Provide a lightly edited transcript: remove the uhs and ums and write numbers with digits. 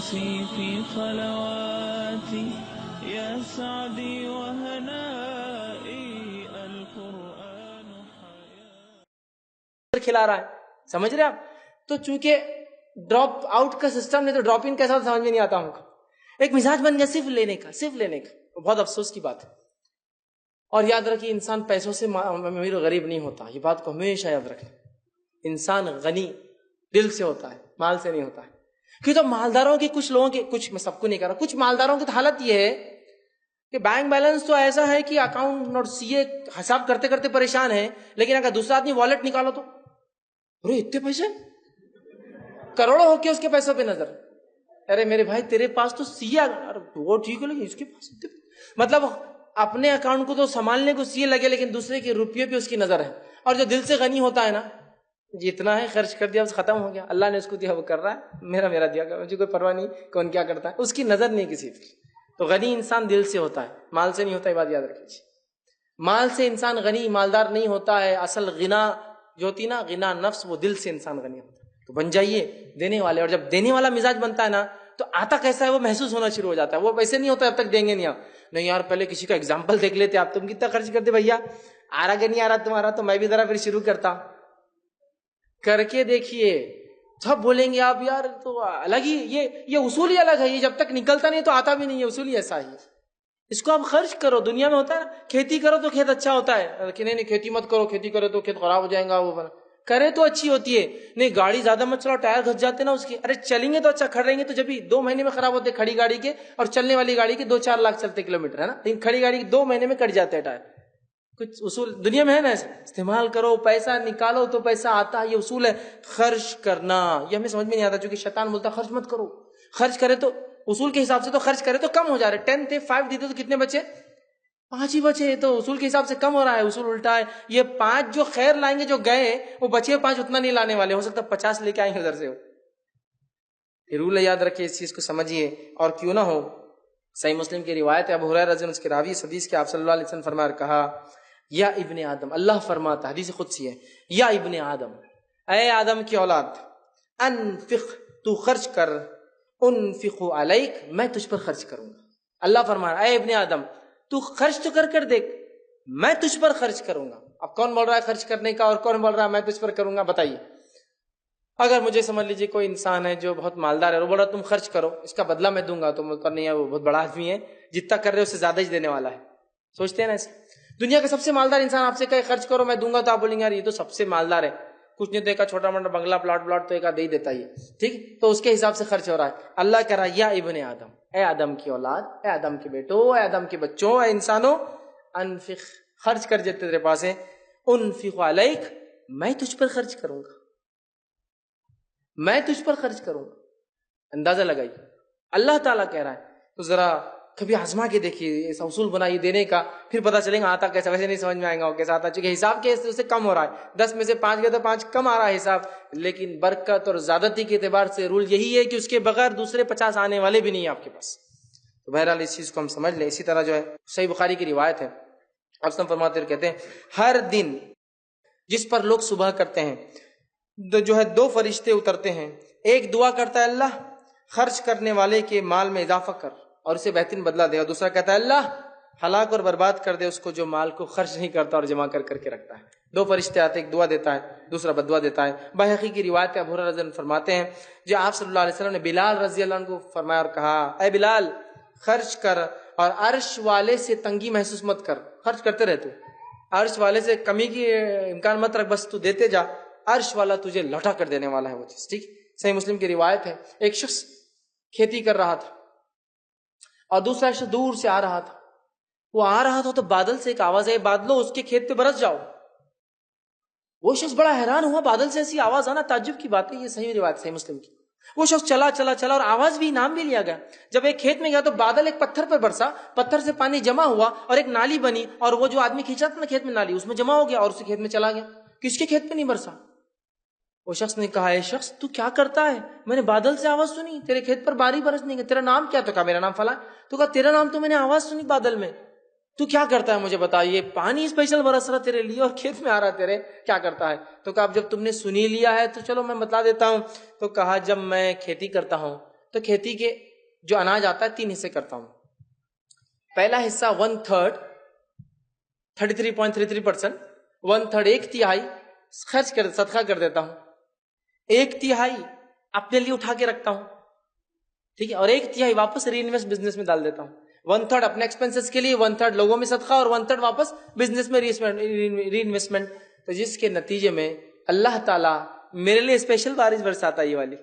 أنسي في خلواتي يا سعدي وهنائي القرآن حياتي. کھلا رہا ہے, سمجھ رہے آپ؟ تو چونکہ ڈراپ آؤٹ کا سسٹم نہیں تو ڈراپ ان کیسا سمجھ میں نہیں آتا ہم کو. ایک مزاج بن گیا صرف لینے کا, صرف لینے کا. بہت افسوس کی بات ہے. اور یاد رکھیے انسان پیسوں سے امیر و غریب نہیں ہوتا, یہ بات کو ہمیشہ یاد رکھیں. انسان غنی دل سے ہوتا ہے, مال سے نہیں ہوتا ہے. کیونکہ تو مالداروں کی کچھ لوگوں کی, کچھ میں سب کو نہیں کر رہا, کچھ مالداروں کی تو حالت یہ ہے کہ بینک بیلنس تو ایسا ہے کہ اکاؤنٹ اور سی اے حساب کرتے کرتے پریشان ہے, لیکن اگر دوسرا آدمی والٹ نکالو تو ارے اتنے پیسے, کروڑوں ہو کے اس کے پیسوں پہ نظر. ارے میرے بھائی تیرے پاس تو سی اے, وہ ٹھیک ہے لیکن اس کے پاس مطلب اپنے اکاؤنٹ کو تو سنبھالنے کو سی اے لگے لیکن دوسرے کے روپیے پہ اس کی نظر ہے. اور جو دل سے غنی ہوتا ہے نا, جتنا ہے خرچ کر دیا بس ختم ہو گیا, اللہ نے اس کو دیا وہ کر رہا ہے, میرا دیا گیا, مجھے کوئی پرواہ نہیں کون کیا کرتا ہے, اس کی نظر نہیں کسی پہ. تو غنی انسان دل سے ہوتا ہے, مال سے نہیں ہوتا. یہ بات یاد رکھیے. مال سے انسان غنی مالدار نہیں ہوتا ہے. اصل غنا جو ہوتی نا, غنا نفس, وہ دل سے انسان غنی ہوتا ہے. تو بن جائیے دینے والے, اور جب دینے والا مزاج بنتا ہے نا تو آتا کیسا ہے وہ محسوس ہونا شروع ہو جاتا ہے. وہ ویسے نہیں ہوتا اب تک دیں گے نہیں آپ, نہیں یار پہلے کسی کا ایگزامپل دیکھ لیتے آپ, تم کتنا خرچ کرتے بھیا, آ رہا کہ نہیں آ رہا تمہارا, تو میں بھی ذرا پھر شروع کرتا. کر کے دیکھیے, سب بولیں گے آپ یار تو الگ ہی, یہ اصول ہی الگ ہے, یہ جب تک نکلتا نہیں تو آتا بھی نہیں ہے, اصول ہی ایسا ہی. اس کو آپ خرچ کرو. دنیا میں ہوتا ہے نا, کھیتی کرو تو کھیت اچھا ہوتا ہے, کہ نہیں کھیتی مت کرو, کھیتی کرو تو کھیت خراب ہو جائے گا, وہ کرے تو اچھی ہوتی ہے. نہیں گاڑی زیادہ مت چلاؤ, ٹائر گھس جاتے نا اس کے, ارے چلیں گے تو اچھا, کھڑے رہیں گے تو جب بھی 2 مہینے میں خراب ہوتے کھڑی گاڑی کے, اور چلنے والی گاڑی کے 2-4 لاکھ چلتے کلومیٹر ہے نا, لیکن کھڑی گاڑی کے 2 مہینے میں کٹ جاتے ہیں ٹائر. کچھ اصول دنیا میں ہے نا ایسے, استعمال کرو, پیسہ نکالو تو پیسہ آتا ہے, یہ اصول ہے. خرچ کرنا یہ ہمیں سمجھ میں نہیں آتا, چونکہ شیطان بولتا خرچ مت کرو. خرچ کرے تو اصول کے حساب سے تو خرچ کرے تو کم ہو جا رہے. 10 تھے 5 دیتے تو کتنے بچے, 5 ہی بچے, تو اصول کے حساب سے کم ہو رہا ہے. اصول الٹا ہے. یہ 5 جو خیر لائیں گے جو گئے, وہ بچے 5 اتنا نہیں لانے والے, ہو سکتا 50 لے کے آئیں گے ادھر سے. یہ رول یاد رکھیے, اس چیز کو سمجھیے. اور کیوں نہ ہو, صحیح مسلم کی روایت ہے, ابو ہریرہ رضی اللہ عنہ اس کے راوی حدیث کے آپ صلی اللہ علیہ وسلم فرمایا اور کہا, یا ابن آدم, اللہ فرماتا, حدیث قدسی ہے, یا ابن آدم, اے آدم کی اولاد, انفق, تو خرچ کر, انفق علیک, میں تجھ پر خرچ کروں گا. اللہ فرما رہا ہے, اے ابن آدم تو خرچ تو کر دیکھ, میں تجھ پر خرچ کروں گا. اب کون بول رہا ہے خرچ کرنے کا, اور کون بول رہا ہے میں تجھ پر کروں گا, بتائیے. اگر مجھے سمجھ لیجیے کوئی انسان ہے جو بہت مالدار ہے, وہ بول رہا تم خرچ کرو, اس کا بدلہ میں دوں گا, تو نہیں ہے, وہ بہت بڑا آدمی ہے, جتنا کر رہے اس سے زیادہ ہی دینے والا ہے. سوچتے ہیں نا ایسے. دنیا کا سب سے مالدار انسان آپ سے کہے خرچ کرو میں دوں گا, تو آپ بولیں گے یار یہ تو سب سے مالدار ہے, کچھ نہیں دیکھا, چھوٹا موٹا بنگلہ پلاٹ تو ایک دے ہی دیتا ہی ہے, ٹھیک, تو اس کے حساب سے خرچ ہو رہا ہے. اللہ کہہ رہا ہے, یا ابن آدم, اے آدم کی اولاد, اے آدم کے بیٹو, اے آدم کے بچوں, اے انسانوں, انفق, خرچ کر جاتے تیرے پاس ہے, انفق علیک, میں تجھ پر خرچ کروں گا, میں تجھ پر خرچ کروں گا. اندازہ لگائیے, اللہ تعالیٰ کہہ رہا ہے. تو ذرا کبھی آزما کے دیکھیے, ایسا اصول بنائیے دینے کا, پھر پتا چلے گا آتا کیسا. ویسے نہیں سمجھ میں آئے گا وہ کیسا آتا, چونکہ حساب کے سے کم ہو رہا ہے. 10 میں سے 5 گئے تو 5 کم آ رہا ہے حساب, لیکن برکت اور زیادتی کے اعتبار سے رول یہی ہے کہ اس کے بغیر دوسرے 50 آنے والے بھی نہیں ہیں آپ کے پاس. تو بہرحال اس چیز کو ہم سمجھ لیں. اسی طرح جو ہے صحیح بخاری کی روایت ہے, آپ فرماتے ہیں, کہتے ہیں ہر دن جس پر لوگ صبح کرتے ہیں جو ہے 2 فرشتے اترتے ہیں, ایک دعا کرتا ہے اللہ خرچ کرنے والے کے مال میں اضافہ کر اور اسے بہترین بدلہ دے, اور دوسرا کہتا ہے اللہ ہلاک اور برباد کر دے اس کو جو مال کو خرچ نہیں کرتا اور جمع کر کے رکھتا ہے. 2 فرشتے آتے, ایک دعا دیتا ہے, دوسرا بدعا دیتا ہے. بحقی کی روایت ہے, ابو ہریرہ رضی اللہ عنہ فرماتے ہیں, جو آپ صلی اللہ علیہ وسلم نے بلال رضی اللہ عنہ کو فرمایا اور کہا, اے بلال خرچ کر اور عرش والے سے تنگی محسوس مت کر, خرچ کرتے رہتے, عرش والے سے کمی کی امکان مت رکھ, بس تو دیتے جا, عرش والا تجھے لوٹا کر دینے والا ہے وہ چیز, ٹھیک. صحیح مسلم کی روایت ہے, ایک شخص کھیتی کر رہا تھا اور دوسرا شخص دور سے آ رہا تھا. وہ آ رہا تھا تو بادل سے ایک آواز ہے, بادلو اس کے کھیت پہ برس جاؤ. وہ شخص بڑا حیران ہوا, بادل سے ایسی آواز آنا تعجب کی بات ہے, یہ صحیح روایت صحیح مسلم کی. وہ شخص چلا اور آواز بھی نام بھی لیا گیا. جب ایک کھیت میں گیا تو بادل ایک پتھر پہ برسا, پتھر سے پانی جمع ہوا اور ایک نالی بنی, اور وہ جو آدمی کھینچا تھا نا کھیت میں نالی, اس میں جمع ہو گیا اور اس کھیت میں چلا گیا. کس کے کھیت پہ نہیں برسا؟ وہ شخص نے کہا, اے شخص تو کیا کرتا ہے, میں نے بادل سے آواز سنی, تیرے کھیت پر باری برس نہیں گئی, تیرا نام کیا؟ تو کہا میرا نام فلاں. تو کہا تیرا نام تو میں نے آواز سنی بادل میں, تو کیا کرتا ہے مجھے بتا, یہ پانی اسپیشل برس رہا تیرے لیے اور کھیت میں آ رہا تیرے, کیا کرتا ہے؟ تو کہا اب جب تم نے سنی لیا ہے تو چلو میں بتا دیتا ہوں. تو کہا جب میں کھیتی کرتا ہوں تو تو کھیتی کے جو اناج آتا ہے 3 حصے کرتا ہوں. پہلا حصہ 1/3 33.33%، 1/3 1 تہائی خرچ کر صدقہ کر دیتا ہوں، 1 تہائی اپنے لیے اٹھا کے رکھتا ہوں، ٹھیک ہے، اور 1 تہائی واپس ری انویسٹ بزنس میں ڈال دیتا ہوں. 1/3 اپنے ایکسپینسز کے لیے، 1/3 لوگوں میں صدقہ، اور 1/3 واپس بزنس میں ری انویسٹمنٹ. تو جس کے نتیجے میں اللہ تعالیٰ میرے لیے اسپیشل بارش برساتا ہے یہ والی.